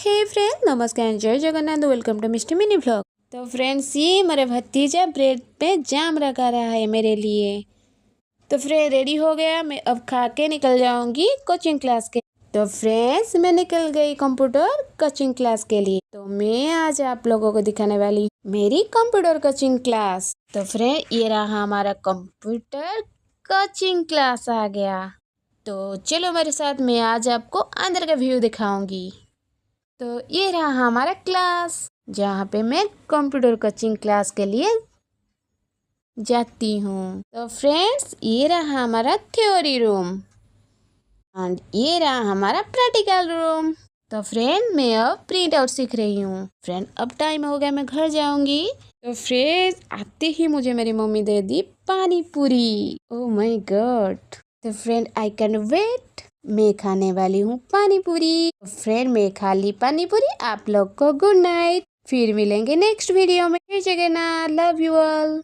हे friend, नमस्कार, जय Jagannath, welcome to mister mini vlog. तो फ्रेंड्स, ये मेरे भतीजा ब्रेड पे जाम लगा रहा है मेरे लिए। तो फ्रेंड रेडी हो गया, मैं अब खा के निकल जाऊंगी कोचिंग क्लास के। तो फ्रेंड्स, मैं निकल गई कंप्यूटर कोचिंग क्लास के लिए। तो मैं आज आप लोगों को दिखाने वाली मेरी कंप्यूटर कोचिंग क्लास। तो फ्रेंड, ये रहा हमारा कंप्यूटर कोचिंग क्लास आ गया। तो चलो मेरे साथ, मैं आज आपको अंदर का व्यू दिखाऊंगी। तो ये रहा हमारा क्लास, जहाँ पे मैं कंप्यूटर कोचिंग क्लास के लिए जाती हूँ। तो फ्रेंड्स, ये रहा हमारा थ्योरी रूम एंड ये रहा हमारा प्रैक्टिकल रूम। तो फ्रेंड, मैं अब प्रिंट आउट सीख रही हूँ। फ्रेंड, अब टाइम हो गया, मैं घर जाऊंगी। तो फ्रेंड्स, आते ही मुझे मेरी मम्मी दे दी पानी पूरी। Oh my God. तो फ्रेंड, आई कैन वेट। मैं खाने वाली हूँ पानी पूरी। फ्रेंड, मैं खा ली पानी पूरी। आप लोग को गुड नाइट। फिर मिलेंगे नेक्स्ट वीडियो में। जय जगन्नाथ, लव यू ऑल।